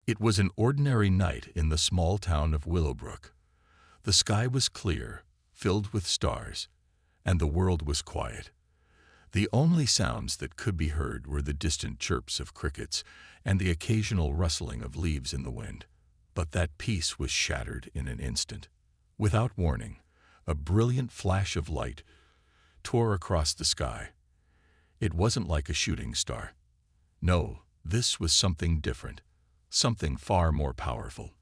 It was an ordinary night in the small town of Willowbrook. The sky was clear, filled with stars, and the world was quiet. The only sounds that could be heard were the distant chirps of crickets and the occasional rustling of leaves in the wind. But that peace was shattered in an instant. Without warning, a brilliant flash of light tore across the sky. It wasn't like a shooting star. No, this was something different, something far more powerful.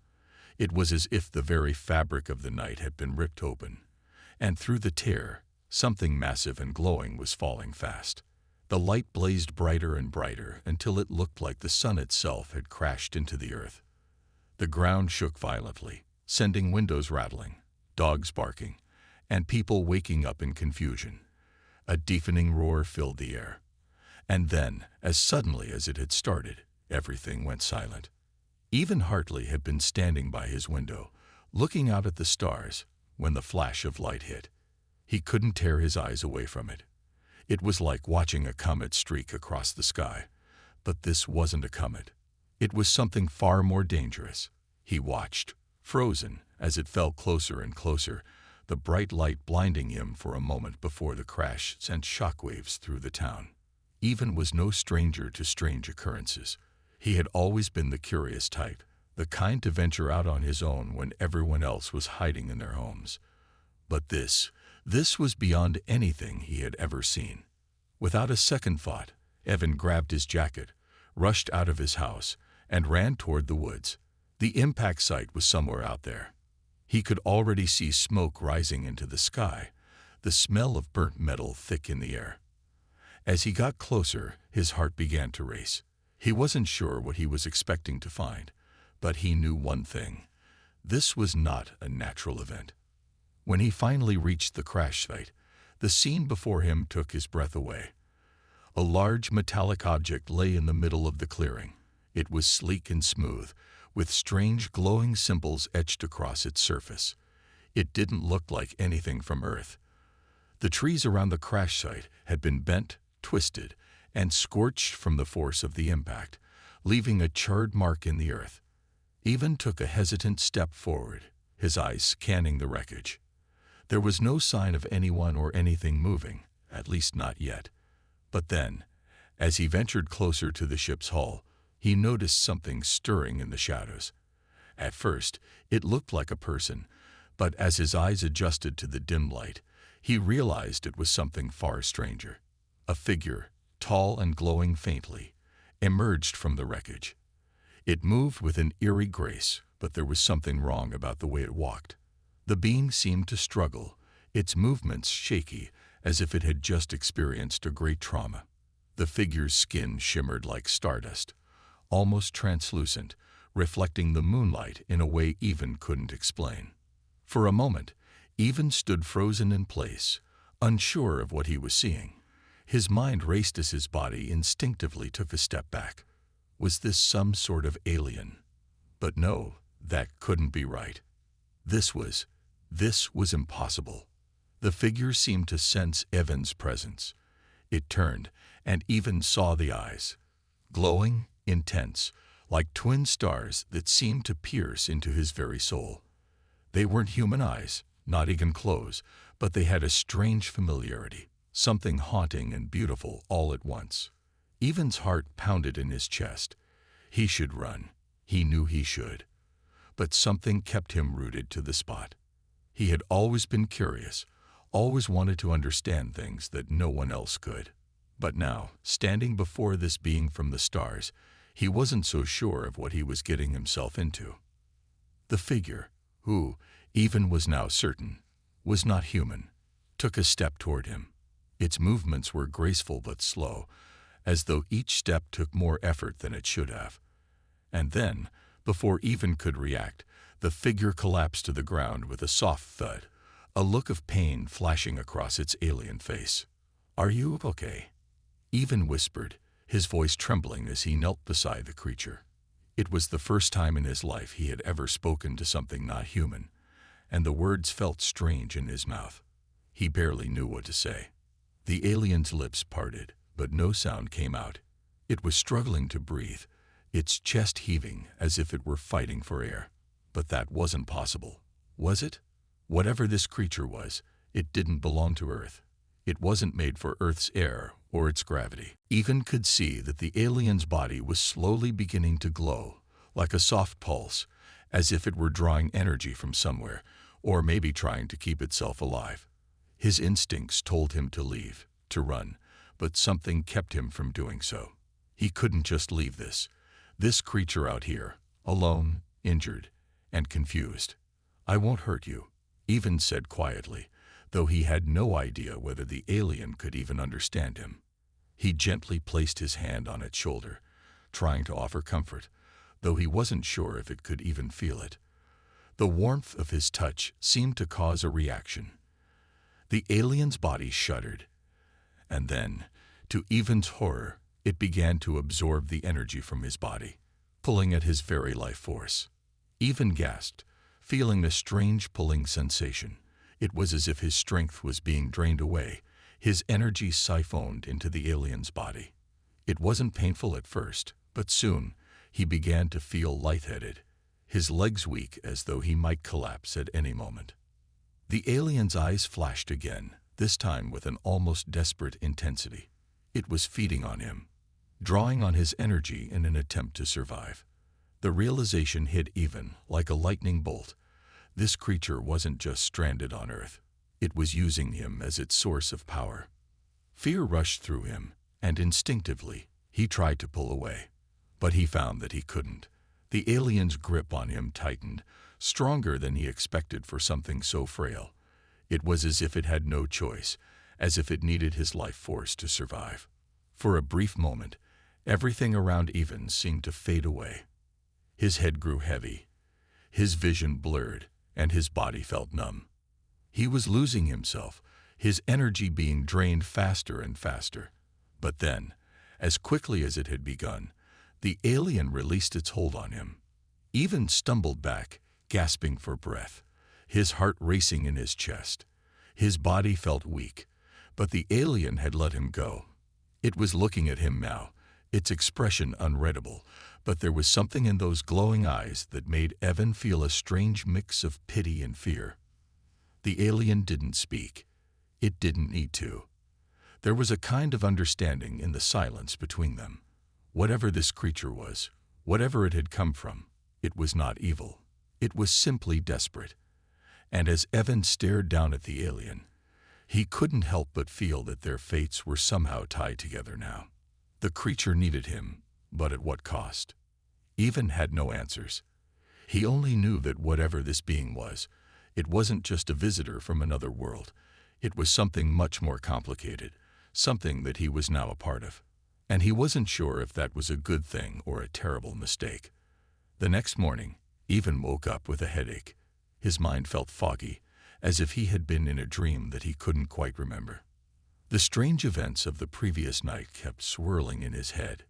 It was as if the very fabric of the night had been ripped open, and through the tear, something massive and glowing was falling fast. The light blazed brighter and brighter until it looked like the sun itself had crashed into the earth. The ground shook violently, sending windows rattling, dogs barking, and people waking up in confusion. A deafening roar filled the air. And then, as suddenly as it had started, everything went silent. Even Hartley had been standing by his window, looking out at the stars, when the flash of light hit. He couldn't tear his eyes away from it. It was like watching a comet streak across the sky. But this wasn't a comet. It was something far more dangerous. He watched, frozen, as it fell closer and closer, the bright light blinding him for a moment before the crash sent shockwaves through the town. Even was no stranger to strange occurrences. He had always been the curious type, the kind to venture out on his own when everyone else was hiding in their homes. But this was beyond anything he had ever seen. Without a second thought, Evan grabbed his jacket, rushed out of his house, and ran toward the woods. The impact site was somewhere out there. He could already see smoke rising into the sky, the smell of burnt metal thick in the air. As he got closer, his heart began to race. He wasn't sure what he was expecting to find, but he knew one thing. This was not a natural event. When he finally reached the crash site, the scene before him took his breath away. A large metallic object lay in the middle of the clearing. It was sleek and smooth, with strange glowing symbols etched across its surface. It didn't look like anything from Earth. The trees around the crash site had been bent, twisted, and scorched from the force of the impact, leaving a charred mark in the earth. Evan took a hesitant step forward, his eyes scanning the wreckage. There was no sign of anyone or anything moving, at least not yet. But then, as he ventured closer to the ship's hull, he noticed something stirring in the shadows. At first, it looked like a person, but as his eyes adjusted to the dim light, he realized it was something far stranger. A figure, tall and glowing faintly, emerged from the wreckage. It moved with an eerie grace, but there was something wrong about the way it walked. The being seemed to struggle, its movements shaky, as if it had just experienced a great trauma. The figure's skin shimmered like stardust, almost translucent, reflecting the moonlight in a way Evan couldn't explain. For a moment, Evan stood frozen in place, unsure of what he was seeing. His mind raced as his body instinctively took a step back. Was this some sort of alien? But no, that couldn't be right. This was impossible. The figure seemed to sense Evan's presence. It turned, and Evan saw the eyes. Glowing, intense, like twin stars that seemed to pierce into his very soul. They weren't human eyes, not even closed, but they had a strange familiarity, something haunting and beautiful all at once. Evan's heart pounded in his chest. He should run. He knew he should. But something kept him rooted to the spot. He had always been curious, always wanted to understand things that no one else could. But now, standing before this being from the stars, he wasn't so sure of what he was getting himself into. The figure, who, Evan was now certain, was not human, took a step toward him. Its movements were graceful but slow, as though each step took more effort than it should have. And then, before Evan could react, the figure collapsed to the ground with a soft thud, a look of pain flashing across its alien face. "Are you okay?" Evan whispered, his voice trembling as he knelt beside the creature. It was the first time in his life he had ever spoken to something not human, and the words felt strange in his mouth. He barely knew what to say. The alien's lips parted, but no sound came out. It was struggling to breathe, its chest heaving as if it were fighting for air. But that wasn't possible, was it? Whatever this creature was, it didn't belong to Earth. It wasn't made for Earth's air or its gravity. Evan could see that the alien's body was slowly beginning to glow, like a soft pulse, as if it were drawing energy from somewhere, or maybe trying to keep itself alive. His instincts told him to leave, to run, but something kept him from doing so. He couldn't just leave this creature out here, alone, injured, and confused. "I won't hurt you," Evan said quietly, though he had no idea whether the alien could even understand him. He gently placed his hand on its shoulder, trying to offer comfort, though he wasn't sure if it could even feel it. The warmth of his touch seemed to cause a reaction. The alien's body shuddered, and then, to Evan's horror, it began to absorb the energy from his body, pulling at his very life force. Evan gasped, feeling a strange pulling sensation. It was as if his strength was being drained away, his energy siphoned into the alien's body. It wasn't painful at first, but soon he began to feel lightheaded, his legs weak as though he might collapse at any moment. The alien's eyes flashed again, this time with an almost desperate intensity. It was feeding on him, drawing on his energy in an attempt to survive. The realization hit Evan like a lightning bolt. This creature wasn't just stranded on Earth. It was using him as its source of power. Fear rushed through him, and instinctively, he tried to pull away. But he found that he couldn't. The alien's grip on him tightened, stronger than he expected for something so frail. It was as if it had no choice, as if it needed his life force to survive. For a brief moment, everything around Evan seemed to fade away. His head grew heavy, his vision blurred, and his body felt numb. He was losing himself, his energy being drained faster and faster. But then, as quickly as it had begun, the alien released its hold on him. Evan stumbled back, gasping for breath, his heart racing in his chest. His body felt weak, but the alien had let him go. It was looking at him now, its expression unreadable, but there was something in those glowing eyes that made Evan feel a strange mix of pity and fear. The alien didn't speak. It didn't need to. There was a kind of understanding in the silence between them. Whatever this creature was, whatever it had come from, it was not evil. It was simply desperate. And as Evan stared down at the alien, he couldn't help but feel that their fates were somehow tied together now. The creature needed him, but at what cost? Evan had no answers. He only knew that whatever this being was, it wasn't just a visitor from another world. It was something much more complicated, something that he was now a part of. And he wasn't sure if that was a good thing or a terrible mistake. The next morning, Evan woke up with a headache. His mind felt foggy, as if he had been in a dream that he couldn't quite remember. The strange events of the previous night kept swirling in his head.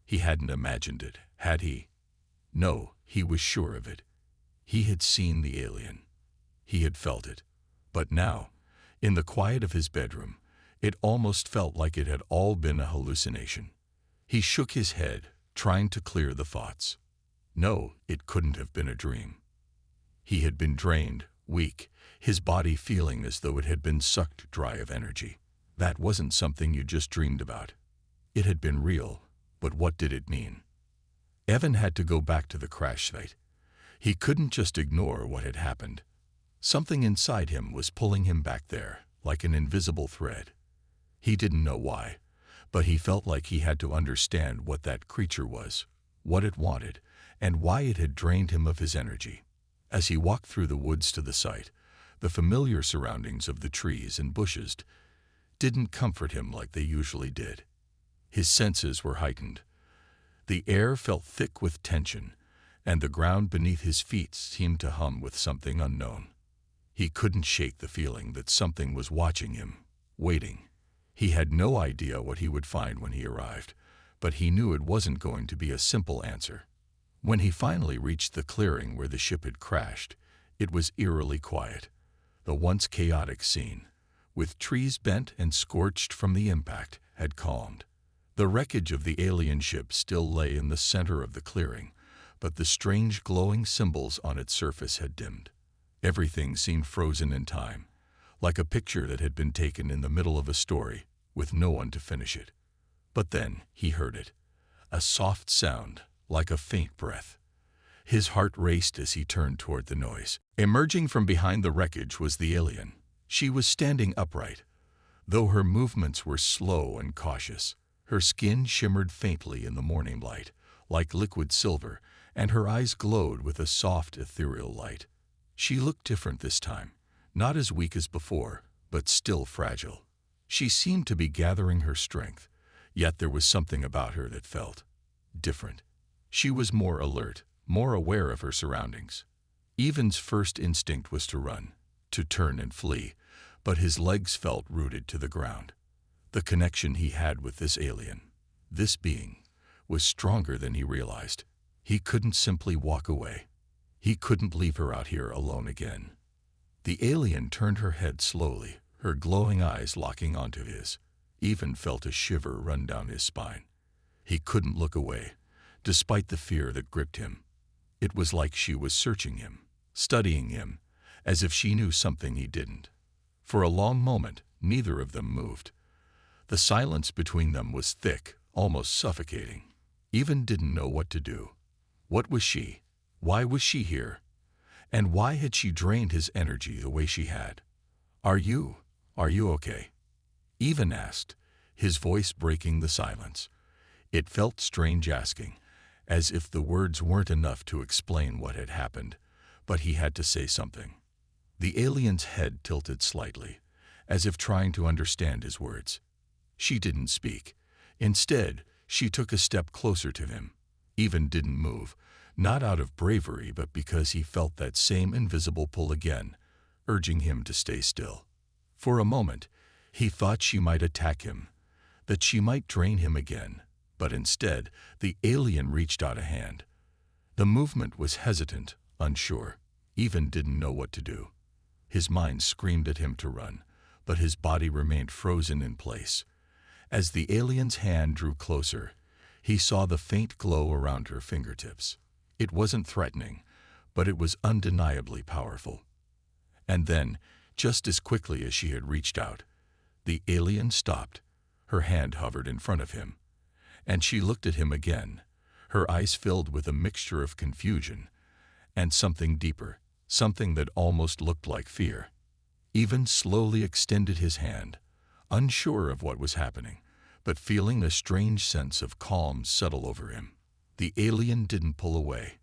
He hadn't imagined it, had he? No, he was sure of it. He had seen the alien. He had felt it. But now, in the quiet of his bedroom, it almost felt like it had all been a hallucination. He shook his head, trying to clear the thoughts. No, it couldn't have been a dream. He had been drained, weak, his body feeling as though it had been sucked dry of energy. That wasn't something you just dreamed about. It had been real, but what did it mean? Evan had to go back to the crash site. He couldn't just ignore what had happened. Something inside him was pulling him back there, like an invisible thread. He didn't know why, but he felt like he had to understand what that creature was, what it wanted, and why it had drained him of his energy. As he walked through the woods to the site, the familiar surroundings of the trees and bushes didn't comfort him like they usually did. His senses were heightened. The air felt thick with tension, and the ground beneath his feet seemed to hum with something unknown. He couldn't shake the feeling that something was watching him, waiting. He had no idea what he would find when he arrived, but he knew it wasn't going to be a simple answer. When he finally reached the clearing where the ship had crashed, it was eerily quiet. The once chaotic scene, with trees bent and scorched from the impact, had calmed. The wreckage of the alien ship still lay in the center of the clearing, but the strange glowing symbols on its surface had dimmed. Everything seemed frozen in time, like a picture that had been taken in the middle of a story, with no one to finish it. But then he heard it, a soft sound, like a faint breath. His heart raced as he turned toward the noise. Emerging from behind the wreckage was the alien. She was standing upright, though her movements were slow and cautious. Her skin shimmered faintly in the morning light, like liquid silver, and her eyes glowed with a soft, ethereal light. She looked different this time, not as weak as before, but still fragile. She seemed to be gathering her strength, yet there was something about her that felt different. She was more alert, more aware of her surroundings. Evan's first instinct was to run, to turn and flee, but his legs felt rooted to the ground. The connection he had with this alien, this being, was stronger than he realized. He couldn't simply walk away. He couldn't leave her out here alone again. The alien turned her head slowly, her glowing eyes locking onto his. Evan felt a shiver run down his spine. He couldn't look away, despite the fear that gripped him. It was like she was searching him, studying him, as if she knew something he didn't. For a long moment, neither of them moved. The silence between them was thick, almost suffocating. Evan didn't know what to do. What was she? Why was she here? And why had she drained his energy the way she had? Are you okay?" Evan asked, his voice breaking the silence. It felt strange asking, as if the words weren't enough to explain what had happened, but he had to say something. The alien's head tilted slightly, as if trying to understand his words. She didn't speak. Instead, she took a step closer to him. Evan didn't move, not out of bravery, but because he felt that same invisible pull again, urging him to stay still. For a moment, he thought she might attack him, that she might drain him again, but instead, the alien reached out a hand. The movement was hesitant, unsure. Evan didn't know what to do. His mind screamed at him to run, but his body remained frozen in place. As the alien's hand drew closer, he saw the faint glow around her fingertips. It wasn't threatening, but it was undeniably powerful. And then, just as quickly as she had reached out, the alien stopped. Her hand hovered in front of him, and she looked at him again, her eyes filled with a mixture of confusion and something deeper, something that almost looked like fear. Evan slowly extended his hand, unsure of what was happening, but feeling a strange sense of calm settle over him. The alien didn't pull away.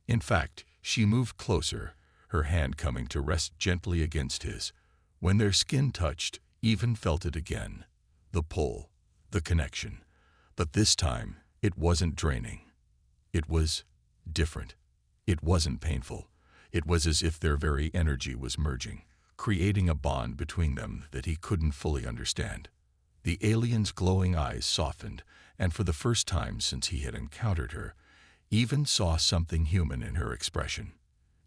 In fact, she moved closer, her hand coming to rest gently against his. When their skin touched, Evan felt it again. The pull, the connection. But this time, it wasn't draining. It was different. It wasn't painful. It was as if their very energy was merging, creating a bond between them that he couldn't fully understand. The alien's glowing eyes softened, and for the first time since he had encountered her, Evan saw something human in her expression.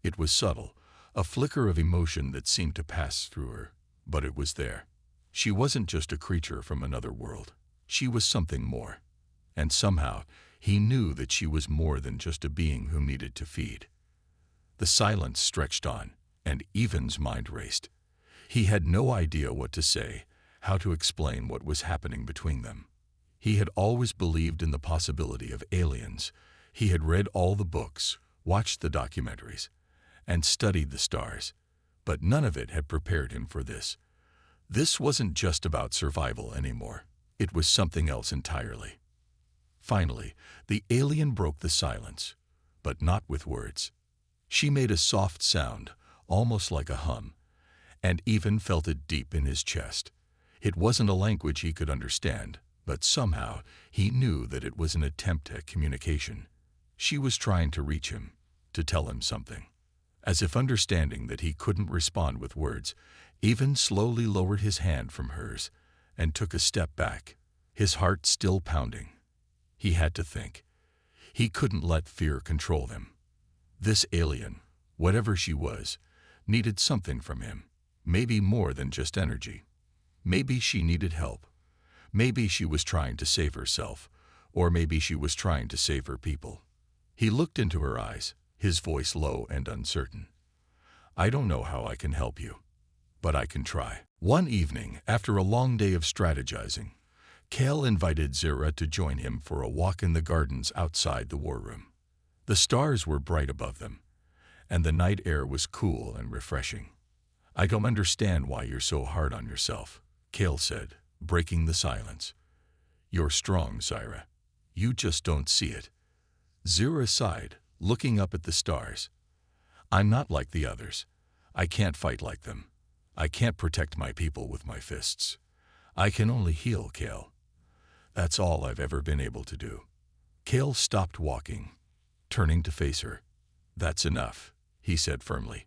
It was subtle, a flicker of emotion that seemed to pass through her, but it was there. She wasn't just a creature from another world. She was something more. And somehow, he knew that she was more than just a being who needed to feed. The silence stretched on, and Evan's mind raced. He had no idea what to say, how to explain what was happening between them. He had always believed in the possibility of aliens. He had read all the books, watched the documentaries, and studied the stars, but none of it had prepared him for this. This wasn't just about survival anymore. It was something else entirely. Finally, the alien broke the silence, but not with words. She made a soft sound, almost like a hum, and Evan felt it deep in his chest. It wasn't a language he could understand, but somehow he knew that it was an attempt at communication. She was trying to reach him, to tell him something. As if understanding that he couldn't respond with words, Evan slowly lowered his hand from hers and took a step back, his heart still pounding. He had to think. He couldn't let fear control him. This alien, whatever she was, needed something from him, maybe more than just energy. Maybe she needed help. Maybe she was trying to save herself, or maybe she was trying to save her people. He looked into her eyes, his voice low and uncertain. I don't know how I can help you, but I can try. One evening, after a long day of strategizing, Kale invited Zira to join him for a walk in the gardens outside the war room. The stars were bright above them, and the night air was cool and refreshing. I don't understand why you're so hard on yourself, Kale said, breaking the silence. You're strong, Zira. You just don't see it. Zira sighed, looking up at the stars. I'm not like the others. I can't fight like them. I can't protect my people with my fists. I can only heal, Kale. That's all I've ever been able to do. Kale stopped walking, turning to face her. That's enough, he said firmly.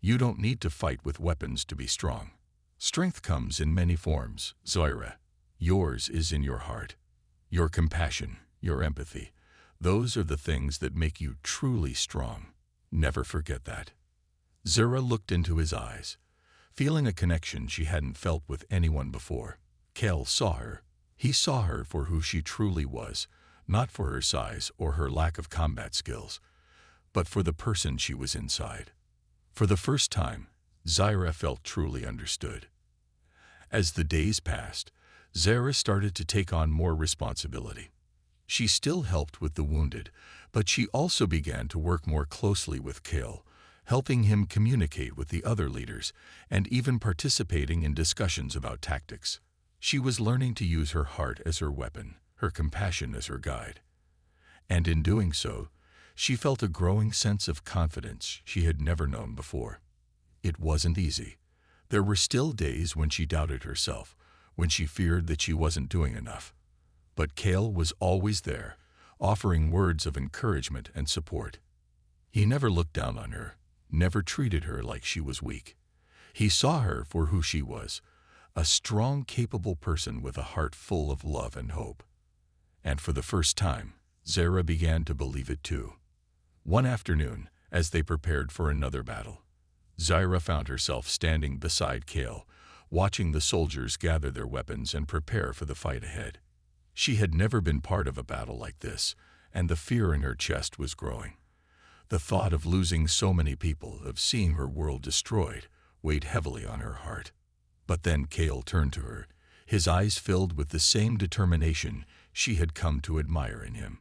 You don't need to fight with weapons to be strong. Strength comes in many forms, Zira. Yours is in your heart. Your compassion, your empathy. Those are the things that make you truly strong. Never forget that. Zira looked into his eyes, feeling a connection she hadn't felt with anyone before. Kale saw her. He saw her for who she truly was, not for her size or her lack of combat skills, but for the person she was inside. For the first time, Zira felt truly understood. As the days passed, Zira started to take on more responsibility. She still helped with the wounded, but she also began to work more closely with Kale, helping him communicate with the other leaders and even participating in discussions about tactics. She was learning to use her heart as her weapon, her compassion as her guide. And in doing so, she felt a growing sense of confidence she had never known before. It wasn't easy. There were still days when she doubted herself, when she feared that she wasn't doing enough. But Kale was always there, offering words of encouragement and support. He never looked down on her, never treated her like she was weak. He saw her for who she was, a strong, capable person with a heart full of love and hope. And for the first time, Zira began to believe it too. One afternoon, as they prepared for another battle, Zira found herself standing beside Kale, watching the soldiers gather their weapons and prepare for the fight ahead. She had never been part of a battle like this, and the fear in her chest was growing. The thought of losing so many people, of seeing her world destroyed, weighed heavily on her heart. But then Kale turned to her, his eyes filled with the same determination she had come to admire in him.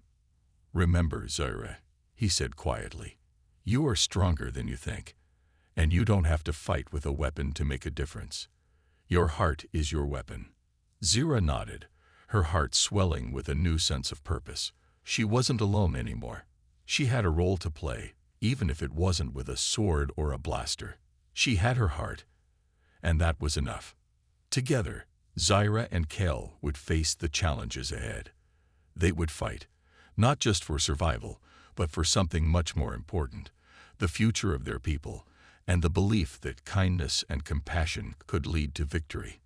Remember, Zira, he said quietly, you are stronger than you think, and you don't have to fight with a weapon to make a difference. Your heart is your weapon. Zira nodded, her heart swelling with a new sense of purpose. She wasn't alone anymore. She had a role to play, even if it wasn't with a sword or a blaster. She had her heart, and that was enough. Together, Zira and Kale would face the challenges ahead. They would fight, not just for survival, but for something much more important, the future of their people, and the belief that kindness and compassion could lead to victory.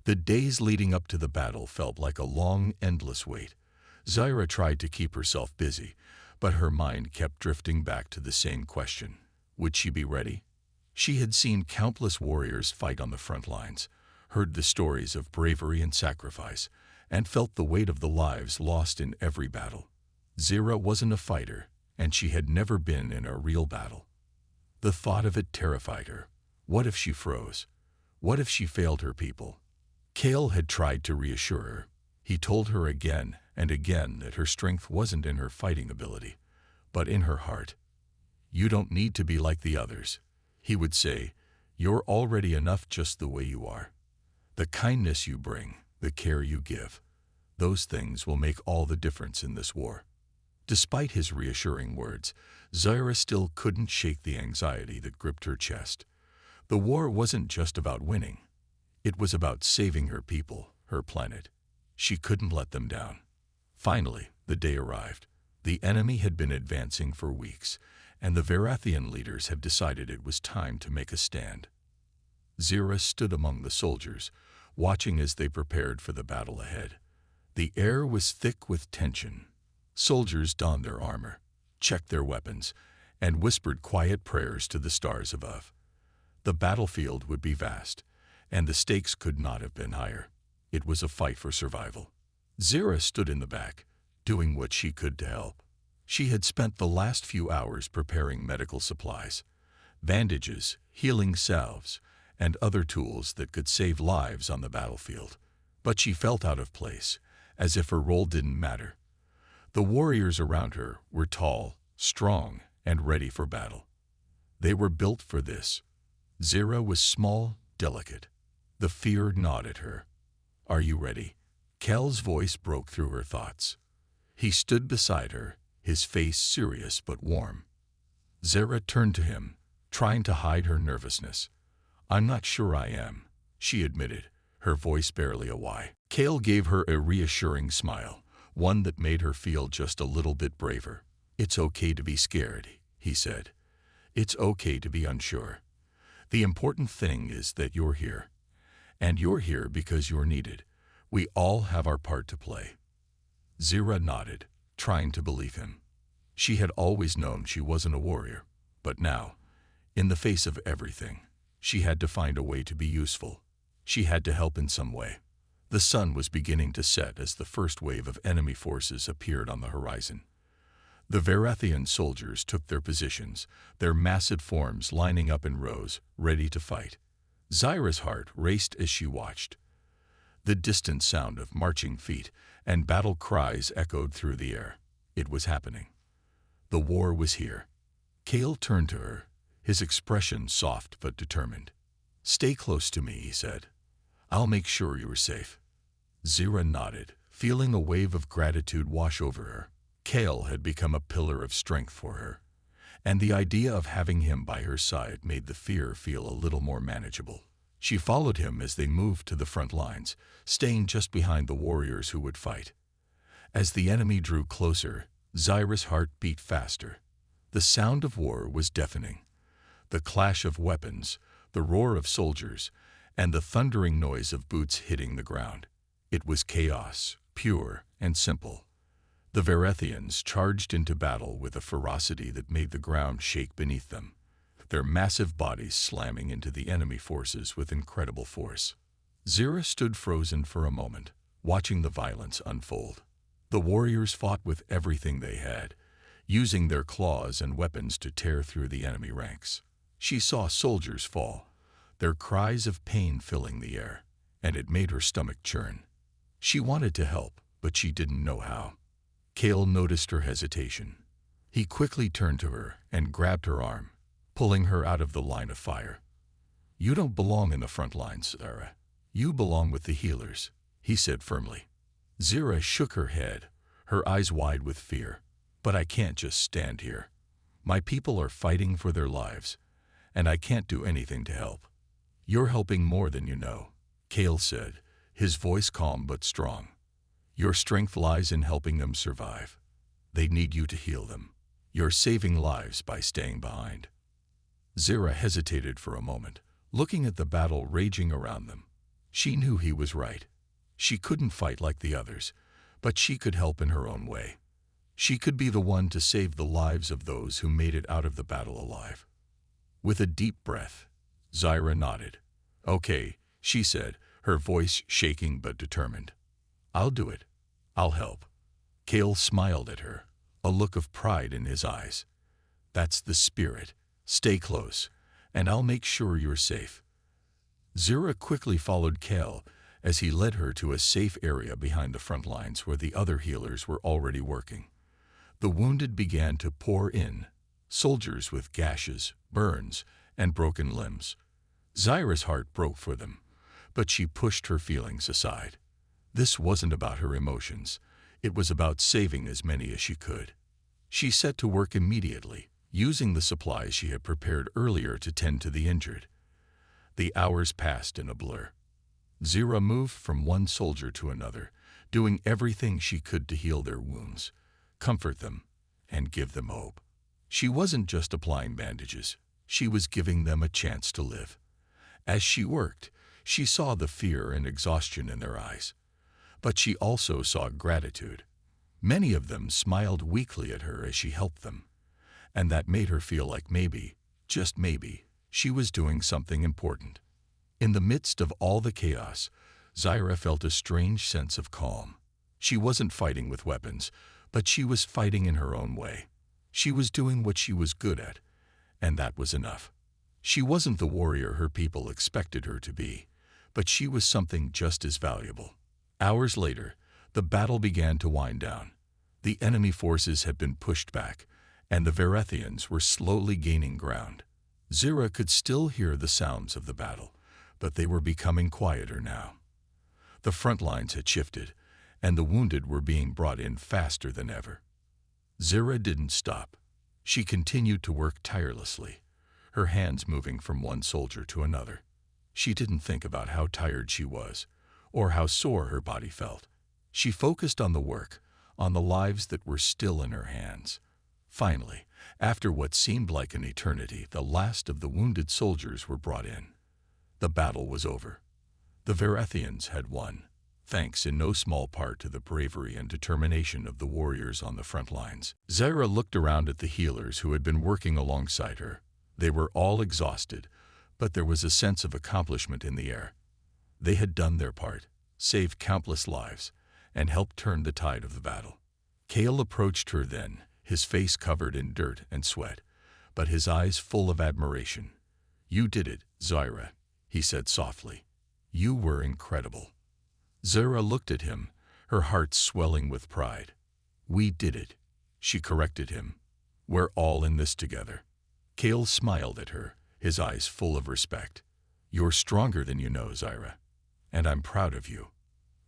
The days leading up to the battle felt like a long, endless wait. Zira tried to keep herself busy, but her mind kept drifting back to the same question. Would she be ready? She had seen countless warriors fight on the front lines, heard the stories of bravery and sacrifice, and felt the weight of the lives lost in every battle. Zira wasn't a fighter, and she had never been in a real battle. The thought of it terrified her. What if she froze? What if she failed her people? Kale had tried to reassure her. He told her again and again that her strength wasn't in her fighting ability, but in her heart. You don't need to be like the others, he would say. You're already enough just the way you are. The kindness you bring, the care you give, those things will make all the difference in this war. Despite his reassuring words, Zira still couldn't shake the anxiety that gripped her chest. The war wasn't just about winning. It was about saving her people, her planet. She couldn't let them down. Finally, the day arrived. The enemy had been advancing for weeks, and the Varathian leaders had decided it was time to make a stand. Zira stood among the soldiers, watching as they prepared for the battle ahead. The air was thick with tension. Soldiers donned their armor, checked their weapons, and whispered quiet prayers to the stars above. The battlefield would be vast, and the stakes could not have been higher. It was a fight for survival. Zira stood in the back, doing what she could to help. She had spent the last few hours preparing medical supplies, bandages, healing salves, and other tools that could save lives on the battlefield. But she felt out of place, as if her role didn't matter. The warriors around her were tall, strong, and ready for battle. They were built for this. Zira was small, delicate. The fear gnawed at her. "Are you ready?" Kel's voice broke through her thoughts. He stood beside her, his face serious but warm. Zira turned to him, trying to hide her nervousness. "I'm not sure I am," she admitted, her voice barely a why. Kel gave her a reassuring smile, one that made her feel just a little bit braver. "It's okay to be scared," he said. "It's okay to be unsure. The important thing is that you're here. And you're here because you're needed. We all have our part to play." Zira nodded, trying to believe him. She had always known she wasn't a warrior, but now, in the face of everything, she had to find a way to be useful. She had to help in some way. The sun was beginning to set as the first wave of enemy forces appeared on the horizon. The Varathian soldiers took their positions, their massive forms lining up in rows, ready to fight. Zira's heart raced as she watched. The distant sound of marching feet and battle cries echoed through the air. It was happening. The war was here. Kel turned to her, his expression soft but determined. "Stay close to me," he said. "I'll make sure you're safe." Zira nodded, feeling a wave of gratitude wash over her. Kel had become a pillar of strength for her, and the idea of having him by her side made the fear feel a little more manageable. She followed him as they moved to the front lines, staying just behind the warriors who would fight. As the enemy drew closer, Zira's heart beat faster. The sound of war was deafening. The clash of weapons, the roar of soldiers, and the thundering noise of boots hitting the ground. It was chaos, pure and simple. The Varathians charged into battle with a ferocity that made the ground shake beneath them, their massive bodies slamming into the enemy forces with incredible force. Zira stood frozen for a moment, watching the violence unfold. The warriors fought with everything they had, using their claws and weapons to tear through the enemy ranks. She saw soldiers fall, their cries of pain filling the air, and it made her stomach churn. She wanted to help, but she didn't know how. Kel noticed her hesitation. He quickly turned to her and grabbed her arm, pulling her out of the line of fire. "You don't belong in the front lines, Zira. You belong with the healers," he said firmly. Zira shook her head, her eyes wide with fear. "But I can't just stand here. My people are fighting for their lives, and I can't do anything to help." "You're helping more than you know," Kel said, his voice calm but strong. "Your strength lies in helping them survive. They need you to heal them. You're saving lives by staying behind." Zira hesitated for a moment, looking at the battle raging around them. She knew he was right. She couldn't fight like the others, but she could help in her own way. She could be the one to save the lives of those who made it out of the battle alive. With a deep breath, Zira nodded. "Okay," she said, her voice shaking but determined. "I'll do it. I'll help." Kel smiled at her, a look of pride in his eyes. "That's the spirit. Stay close, and I'll make sure you're safe." Zira quickly followed Kel as he led her to a safe area behind the front lines where the other healers were already working. The wounded began to pour in, soldiers with gashes, burns, and broken limbs. Zira's heart broke for them, but she pushed her feelings aside. This wasn't about her emotions. It was about saving as many as she could. She set to work immediately, using the supplies she had prepared earlier to tend to the injured. The hours passed in a blur. Zira moved from one soldier to another, doing everything she could to heal their wounds, comfort them, and give them hope. She wasn't just applying bandages. She was giving them a chance to live. As she worked, she saw the fear and exhaustion in their eyes. But she also saw gratitude. Many of them smiled weakly at her as she helped them, and that made her feel like maybe, just maybe, she was doing something important. In the midst of all the chaos, Zyra felt a strange sense of calm. She wasn't fighting with weapons, but she was fighting in her own way. She was doing what she was good at, and that was enough. She wasn't the warrior her people expected her to be, but she was something just as valuable. Hours later, the battle began to wind down. The enemy forces had been pushed back, and the Varethians were slowly gaining ground. Zyra could still hear the sounds of the battle, but they were becoming quieter now. The front lines had shifted, and the wounded were being brought in faster than ever. Zyra didn't stop. She continued to work tirelessly, her hands moving from one soldier to another. She didn't think about how tired she was, or how sore her body felt. She focused on the work, on the lives that were still in her hands. Finally, after what seemed like an eternity, the last of the wounded soldiers were brought in. The battle was over. The Varethians had won, thanks in no small part to the bravery and determination of the warriors on the front lines. Zyra looked around at the healers who had been working alongside her. They were all exhausted, but there was a sense of accomplishment in the air. They had done their part, saved countless lives, and helped turn the tide of the battle. Kale approached her then, his face covered in dirt and sweat, but his eyes full of admiration. "You did it, Zyra," he said softly. "You were incredible." Zyra looked at him, her heart swelling with pride. "We did it," she corrected him. "We're all in this together." Kale smiled at her, his eyes full of respect. "You're stronger than you know, Zyra, and I'm proud of you."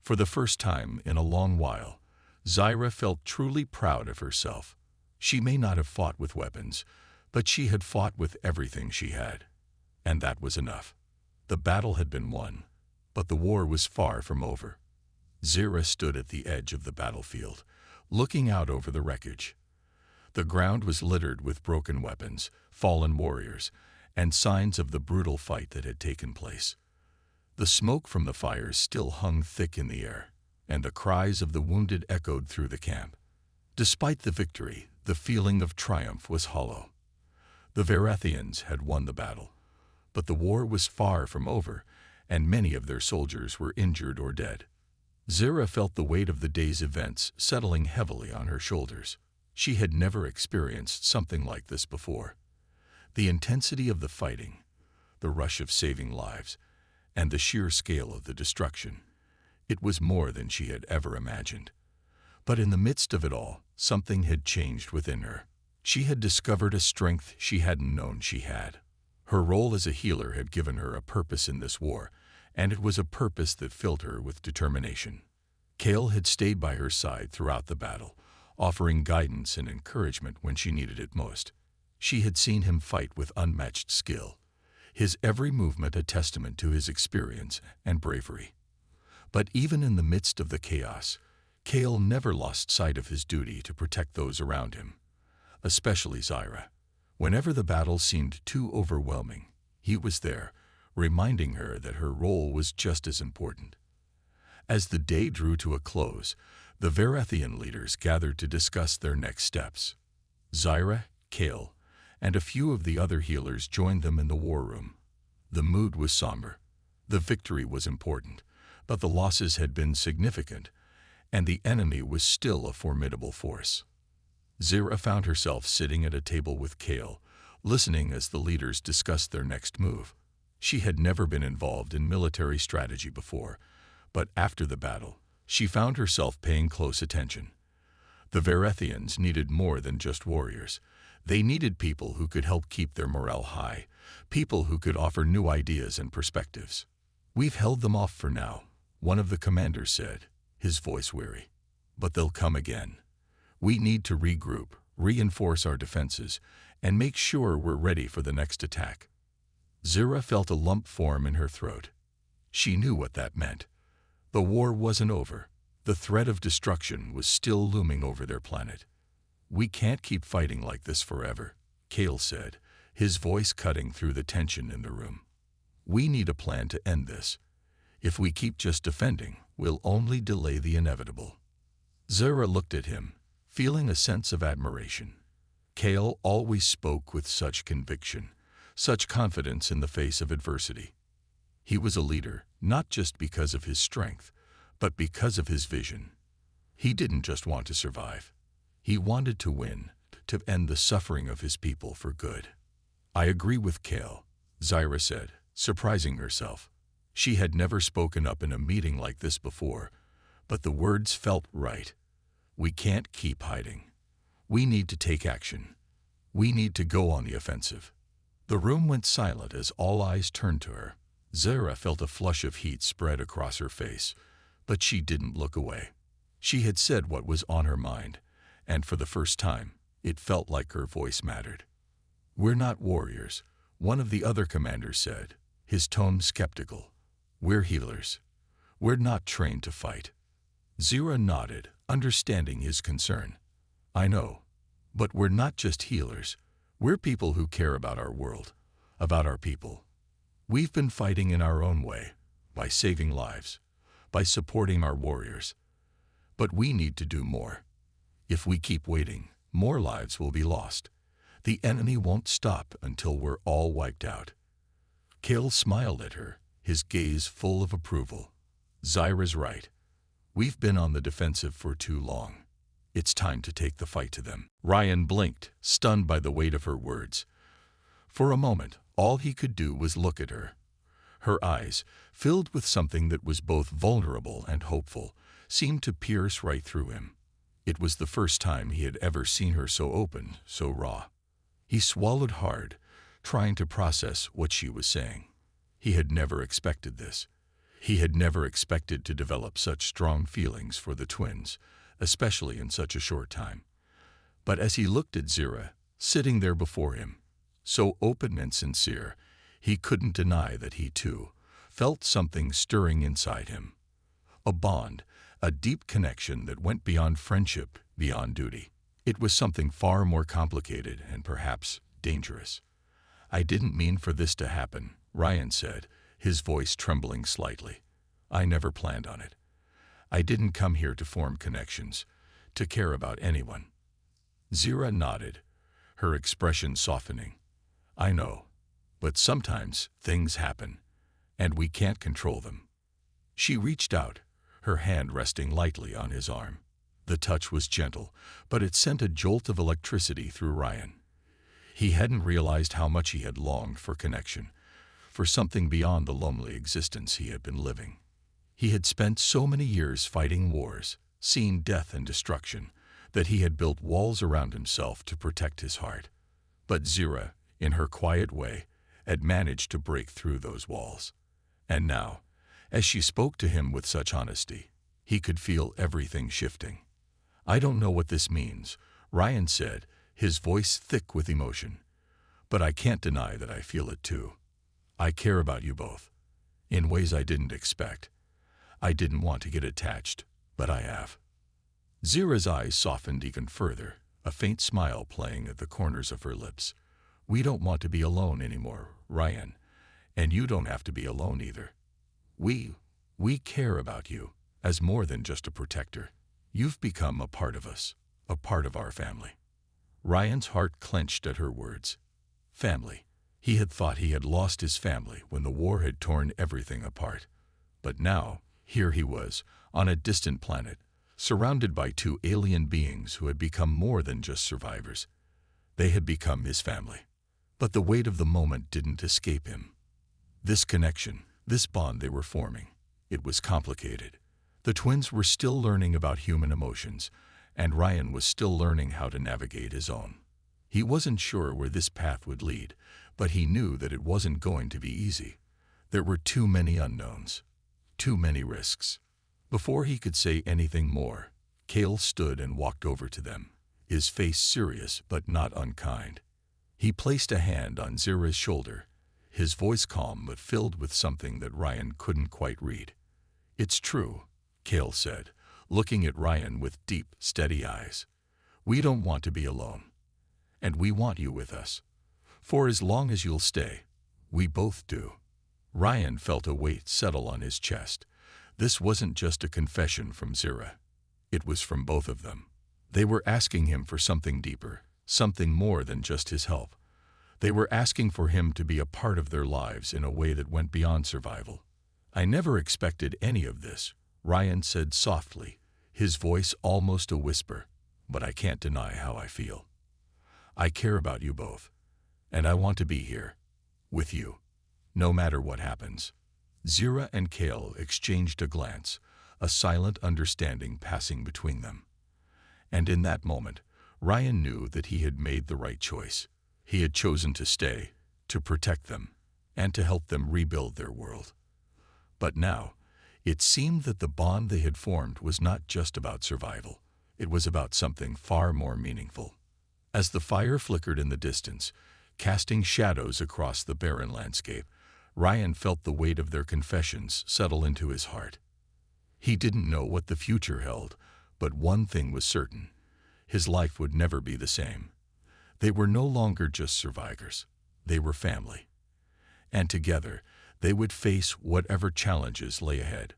For the first time in a long while, Zyra felt truly proud of herself. She may not have fought with weapons, but she had fought with everything she had. And that was enough. The battle had been won, but the war was far from over. Zyra stood at the edge of the battlefield, looking out over the wreckage. The ground was littered with broken weapons, fallen warriors, and signs of the brutal fight that had taken place. The smoke from the fires still hung thick in the air, and the cries of the wounded echoed through the camp. Despite the victory, the feeling of triumph was hollow. The Varethians had won the battle, but the war was far from over, and many of their soldiers were injured or dead. Zyra felt the weight of the day's events settling heavily on her shoulders. She had never experienced something like this before. The intensity of the fighting, the rush of saving lives, and the sheer scale of the destruction. It was more than she had ever imagined. But in the midst of it all, something had changed within her. She had discovered a strength she hadn't known she had. Her role as a healer had given her a purpose in this war, and it was a purpose that filled her with determination. Kale had stayed by her side throughout the battle, offering guidance and encouragement when she needed it most. She had seen him fight with unmatched skill, his every movement a testament to his experience and bravery. But even in the midst of the chaos, Kale never lost sight of his duty to protect those around him, especially Zyra. Whenever the battle seemed too overwhelming, he was there, reminding her that her role was just as important. As the day drew to a close, the Varethian leaders gathered to discuss their next steps. Zyra, Kale, and a few of the other healers joined them in the war room. The mood was somber. The victory was important, but the losses had been significant, and the enemy was still a formidable force. Zyra found herself sitting at a table with Kale, listening as the leaders discussed their next move. She had never been involved in military strategy before, but after the battle, she found herself paying close attention. The Varethians needed more than just warriors. They needed people who could help keep their morale high, people who could offer new ideas and perspectives. "We've held them off for now," one of the commanders said, his voice weary. "But they'll come again. We need to regroup, reinforce our defenses, and make sure we're ready for the next attack." Zyra felt a lump form in her throat. She knew what that meant. The war wasn't over. The threat of destruction was still looming over their planet. "We can't keep fighting like this forever," Kale said, his voice cutting through the tension in the room. "We need a plan to end this. If we keep just defending, we'll only delay the inevitable." Zyra looked at him, feeling a sense of admiration. Kale always spoke with such conviction, such confidence in the face of adversity. He was a leader, not just because of his strength, but because of his vision. He didn't just want to survive. He wanted to win, to end the suffering of his people for good. I agree with Kale, Zyra said, surprising herself. She had never spoken up in a meeting like this before, but the words felt right. We can't keep hiding. We need to take action. We need to go on the offensive. The room went silent as all eyes turned to her. Zyra felt a flush of heat spread across her face, but she didn't look away. She had said what was on her mind, and for the first time, it felt like her voice mattered. "We're not warriors," one of the other commanders said, his tone skeptical. "We're healers. We're not trained to fight." Zyra nodded, understanding his concern. "I know, but we're not just healers. We're people who care about our world, about our people. We've been fighting in our own way, by saving lives, by supporting our warriors. But we need to do more. If we keep waiting, more lives will be lost. The enemy won't stop until we're all wiped out." Kale smiled at her, his gaze full of approval. "Zyra's right. We've been on the defensive for too long. It's time to take the fight to them." Ryan blinked, stunned by the weight of her words. For a moment, all he could do was look at her. Her eyes, filled with something that was both vulnerable and hopeful, seemed to pierce right through him. It was the first time he had ever seen her so open, so raw. He swallowed hard, trying to process what she was saying. He had never expected this. He had never expected to develop such strong feelings for the twins, especially in such a short time. But as he looked at Zyra, sitting there before him, so open and sincere, he couldn't deny that he, too, felt something stirring inside him. A bond, a deep connection that went beyond friendship, beyond duty. It was something far more complicated and perhaps dangerous. "I didn't mean for this to happen," Ryan said, his voice trembling slightly. "I never planned on it. I didn't come here to form connections, to care about anyone." Zyra nodded, her expression softening. "I know, but sometimes things happen, and we can't control them." She reached out, her hand resting lightly on his arm. The touch was gentle, but it sent a jolt of electricity through Ryan. He hadn't realized how much he had longed for connection, for something beyond the lonely existence he had been living. He had spent so many years fighting wars, seeing death and destruction, that he had built walls around himself to protect his heart. But Zyra, in her quiet way, had managed to break through those walls. And now, as she spoke to him with such honesty, he could feel everything shifting. "I don't know what this means," Ryan said, his voice thick with emotion. "But I can't deny that I feel it too. I care about you both, in ways I didn't expect. I didn't want to get attached, but I have." Zyra's eyes softened even further, a faint smile playing at the corners of her lips. "We don't want to be alone anymore, Ryan, and you don't have to be alone either. We care about you, as more than just a protector. You've become a part of us, a part of our family." Ryan's heart clenched at her words. Family. He had thought he had lost his family when the war had torn everything apart. But now, here he was, on a distant planet, surrounded by two alien beings who had become more than just survivors. They had become his family. But the weight of the moment didn't escape him. This connection, this bond they were forming, it was complicated. The twins were still learning about human emotions, and Ryan was still learning how to navigate his own. He wasn't sure where this path would lead, but he knew that it wasn't going to be easy. There were too many unknowns, too many risks. Before he could say anything more, Kale stood and walked over to them, his face serious but not unkind. He placed a hand on Zyra's shoulder, his voice calm but filled with something that Ryan couldn't quite read. "It's true," Kale said, looking at Ryan with deep, steady eyes. "We don't want to be alone. And we want you with us. For as long as you'll stay, we both do." Ryan felt a weight settle on his chest. This wasn't just a confession from Zyra. It was from both of them. They were asking him for something deeper, something more than just his help. They were asking for him to be a part of their lives in a way that went beyond survival. "I never expected any of this," Ryan said softly, his voice almost a whisper, "but I can't deny how I feel. I care about you both, and I want to be here, with you, no matter what happens." Zira and Kale exchanged a glance, a silent understanding passing between them. And in that moment, Ryan knew that he had made the right choice. He had chosen to stay, to protect them, and to help them rebuild their world. But now, it seemed that the bond they had formed was not just about survival. It was about something far more meaningful. As the fire flickered in the distance, casting shadows across the barren landscape, Ryan felt the weight of their confessions settle into his heart. He didn't know what the future held, but one thing was certain: his life would never be the same. They were no longer just survivors. They were family. And together, they would face whatever challenges lay ahead.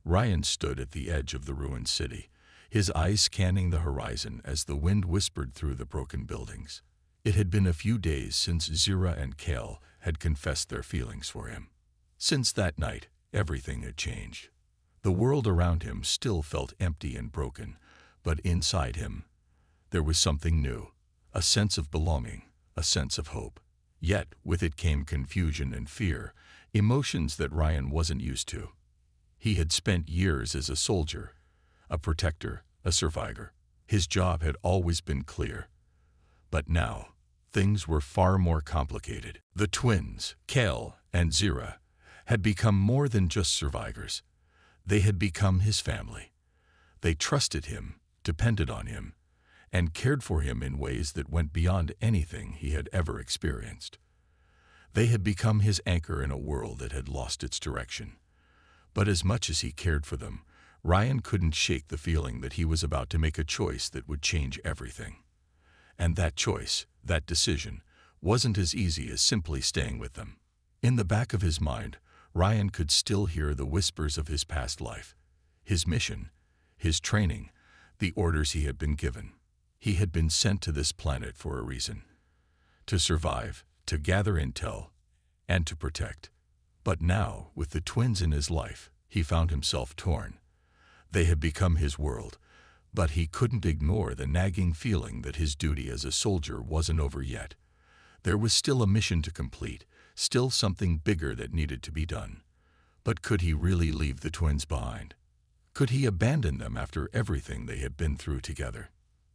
Ryan stood at the edge of the ruined city, his eyes scanning the horizon as the wind whispered through the broken buildings. It had been a few days since Zira and Kale had confessed their feelings for him. Since that night, everything had changed. The world around him still felt empty and broken, but inside him, there was something new, a sense of belonging, a sense of hope. Yet, with it came confusion and fear, emotions that Ryan wasn't used to. He had spent years as a soldier, a protector, a survivor. His job had always been clear. But now, things were far more complicated. The twins, Kale and Zira, had become more than just survivors. They had become his family. They trusted him, depended on him, and cared for him in ways that went beyond anything he had ever experienced. They had become his anchor in a world that had lost its direction. But as much as he cared for them, Ryan couldn't shake the feeling that he was about to make a choice that would change everything. And that choice, that decision, wasn't as easy as simply staying with them. In the back of his mind, Ryan could still hear the whispers of his past life, his mission, his training, the orders he had been given. He had been sent to this planet for a reason: to survive, to gather intel, and to protect. But now, with the twins in his life, he found himself torn. They had become his world, but he couldn't ignore the nagging feeling that his duty as a soldier wasn't over yet. There was still a mission to complete, still something bigger that needed to be done. But could he really leave the twins behind? Could he abandon them after everything they had been through together?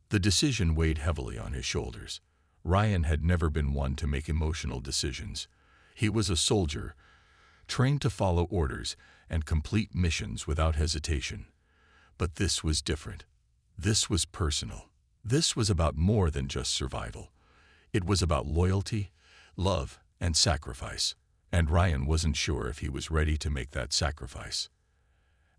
The decision weighed heavily on his shoulders. Ryan had never been one to make emotional decisions. He was a soldier, trained to follow orders and complete missions without hesitation. But this was different. This was personal. This was about more than just survival. It was about loyalty, love, and sacrifice. And Ryan wasn't sure if he was ready to make that sacrifice.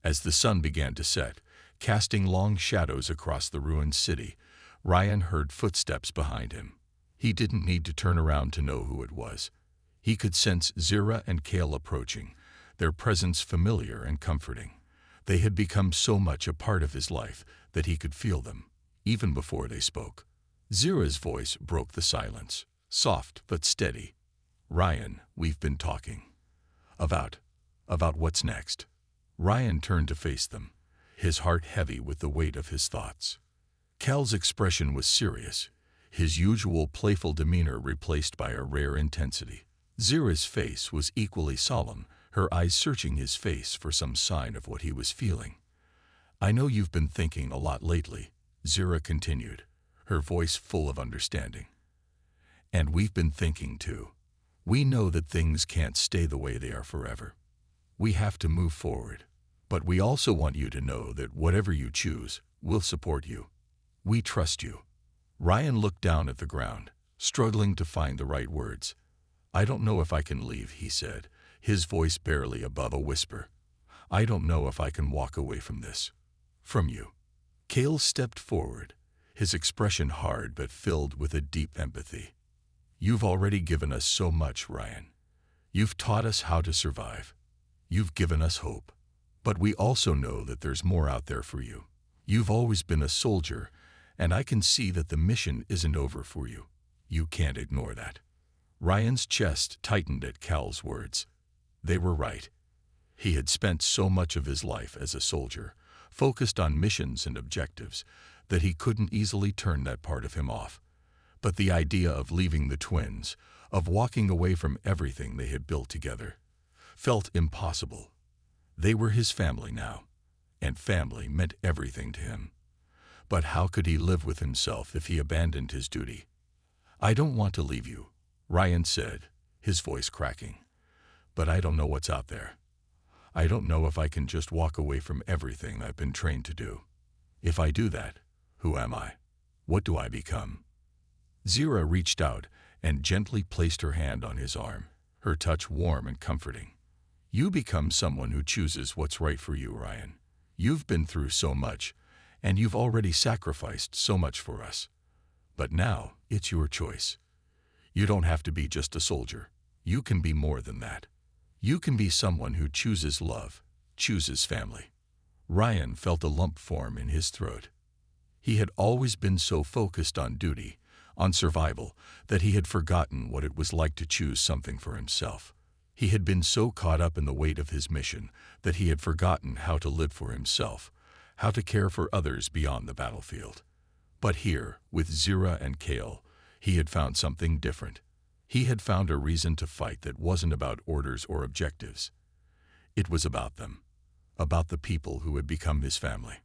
As the sun began to set, casting long shadows across the ruined city, Ryan heard footsteps behind him. He didn't need to turn around to know who it was. He could sense Zira and Kale approaching, their presence familiar and comforting. They had become so much a part of his life that he could feel them, even before they spoke. Zira's voice broke the silence, soft but steady. "Ryan, we've been talking. About what's next." Ryan turned to face them, his heart heavy with the weight of his thoughts. Cal's expression was serious, his usual playful demeanor replaced by a rare intensity. Zira's face was equally solemn, her eyes searching his face for some sign of what he was feeling. "I know you've been thinking a lot lately," Zira continued, her voice full of understanding. "And we've been thinking too. We know that things can't stay the way they are forever. We have to move forward. But we also want you to know that whatever you choose, we'll support you. We trust you." Ryan looked down at the ground, struggling to find the right words. "I don't know if I can leave," he said, his voice barely above a whisper. "I don't know if I can walk away from this. From you." Kale stepped forward, his expression hard but filled with a deep empathy. "You've already given us so much, Ryan. You've taught us how to survive. You've given us hope. But we also know that there's more out there for you. You've always been a soldier, and I can see that the mission isn't over for you. You can't ignore that." Ryan's chest tightened at Cal's words. They were right. He had spent so much of his life as a soldier, focused on missions and objectives, that he couldn't easily turn that part of him off. But the idea of leaving the twins, of walking away from everything they had built together, felt impossible. They were his family now, and family meant everything to him. But how could he live with himself if he abandoned his duty? "I don't want to leave you," Ryan said, his voice cracking. "But I don't know what's out there. I don't know if I can just walk away from everything I've been trained to do. If I do that, who am I? What do I become?" Zira reached out and gently placed her hand on his arm, her touch warm and comforting. "You become someone who chooses what's right for you, Ryan. You've been through so much, and you've already sacrificed so much for us. But now it's your choice. You don't have to be just a soldier. You can be more than that. You can be someone who chooses love, chooses family." Ryan felt a lump form in his throat. He had always been so focused on duty, on survival, that he had forgotten what it was like to choose something for himself. He had been so caught up in the weight of his mission that he had forgotten how to live for himself, how to care for others beyond the battlefield. But here, with Zira and Kale, he had found something different. He had found a reason to fight that wasn't about orders or objectives. It was about them, about the people who had become his family.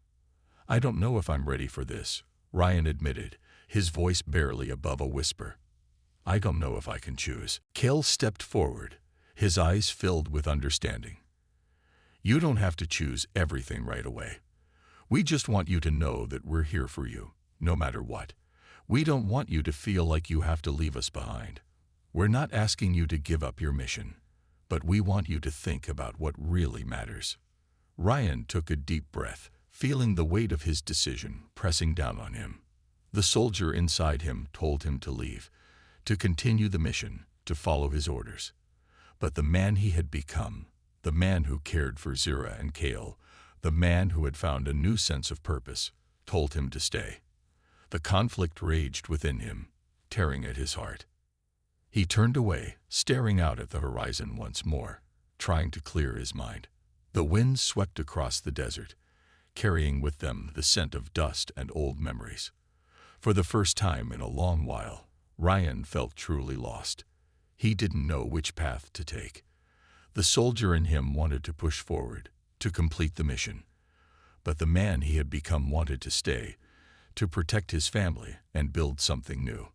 "I don't know if I'm ready for this," Ryan admitted, his voice barely above a whisper. "I don't know if I can choose." Kale stepped forward, his eyes filled with understanding. "You don't have to choose everything right away. We just want you to know that we're here for you, no matter what. We don't want you to feel like you have to leave us behind. We're not asking you to give up your mission, but we want you to think about what really matters." Ryan took a deep breath, feeling the weight of his decision pressing down on him. The soldier inside him told him to leave, to continue the mission, to follow his orders. But the man he had become, the man who cared for Zira and Kale, the man who had found a new sense of purpose, told him to stay. The conflict raged within him, tearing at his heart. He turned away, staring out at the horizon once more, trying to clear his mind. The winds swept across the desert, carrying with them the scent of dust and old memories. For the first time in a long while, Ryan felt truly lost. He didn't know which path to take. The soldier in him wanted to push forward, to complete the mission. But the man he had become wanted to stay, to protect his family and build something new.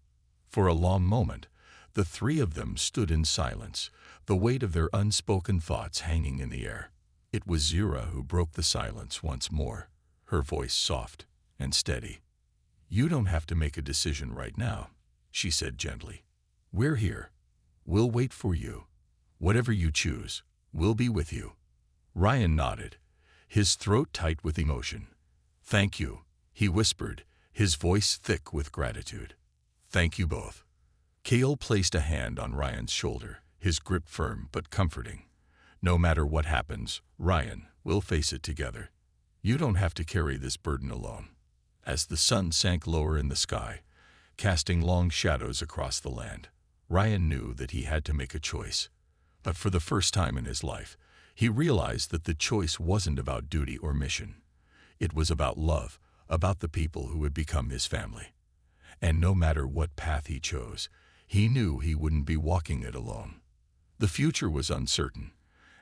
For a long moment, the three of them stood in silence, the weight of their unspoken thoughts hanging in the air. It was Zira who broke the silence once more, her voice soft and steady. "You don't have to make a decision right now," she said gently. "We're here. We'll wait for you. Whatever you choose, we'll be with you." Ryan nodded, his throat tight with emotion. "Thank you," he whispered, his voice thick with gratitude. "Thank you both." Kale placed a hand on Ryan's shoulder, his grip firm but comforting. "No matter what happens, Ryan, we'll face it together. You don't have to carry this burden alone." As the sun sank lower in the sky, casting long shadows across the land, Ryan knew that he had to make a choice. But for the first time in his life, he realized that the choice wasn't about duty or mission. It was about love, about the people who had become his family. And no matter what path he chose, he knew he wouldn't be walking it alone. The future was uncertain,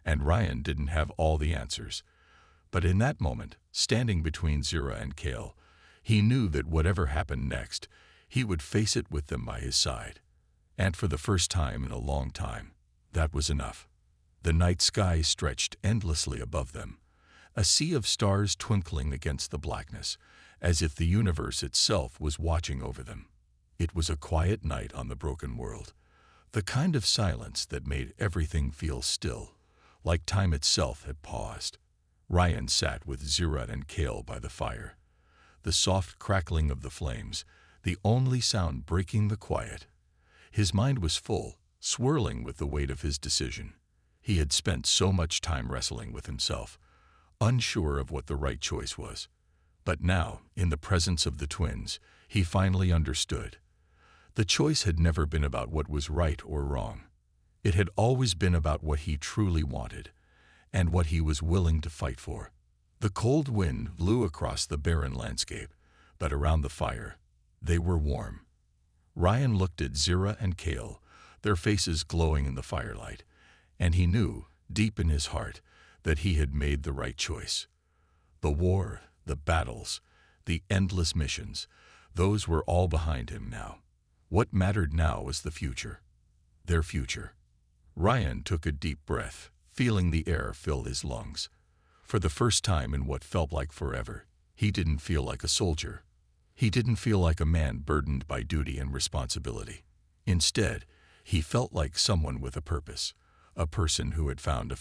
and Ryan didn't have all the answers. But in that moment, standing between Zira and Kale, he knew that whatever happened next, he would face it with them by his side. And for the first time in a long time, that was enough. The night sky stretched endlessly above them, a sea of stars twinkling against the blackness, as if the universe itself was watching over them. It was a quiet night on the broken world, the kind of silence that made everything feel still, like time itself had paused. Ryan sat with Zira and Kale by the fire, the soft crackling of the flames, the only sound breaking the quiet. His mind was full, swirling with the weight of his decision. He had spent so much time wrestling with himself, unsure of what the right choice was. But now, in the presence of the twins, he finally understood. The choice had never been about what was right or wrong. It had always been about what he truly wanted and what he was willing to fight for. The cold wind blew across the barren landscape, but around the fire, they were warm. Ryan looked at Zira and Kale, their faces glowing in the firelight, and he knew, deep in his heart, that he had made the right choice. The war, the battles, the endless missions, those were all behind him now. What mattered now was the future. Their future. Ryan took a deep breath, feeling the air fill his lungs. For the first time in what felt like forever, he didn't feel like a soldier. He didn't feel like a man burdened by duty and responsibility. Instead, he felt like someone with a purpose, a person who had found a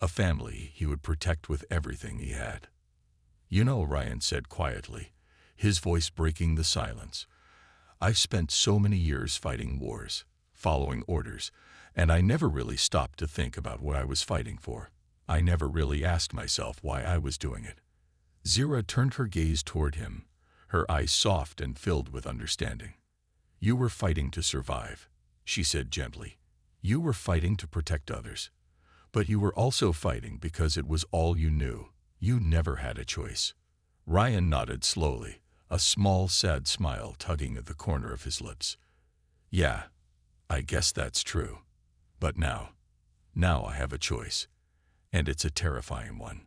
family he would protect with everything he had. "You know," Ryan said quietly, his voice breaking the silence, "I've spent so many years fighting wars, following orders, and I never really stopped to think about what I was fighting for. I never really asked myself why I was doing it." Zira turned her gaze toward him, her eyes soft and filled with understanding. "You were fighting to survive," she said gently. "You were fighting to protect others. But you were also fighting because it was all you knew. You never had a choice." Ryan nodded slowly, a small, sad smile tugging at the corner of his lips. "Yeah, I guess that's true. But now I have a choice, and it's a terrifying one."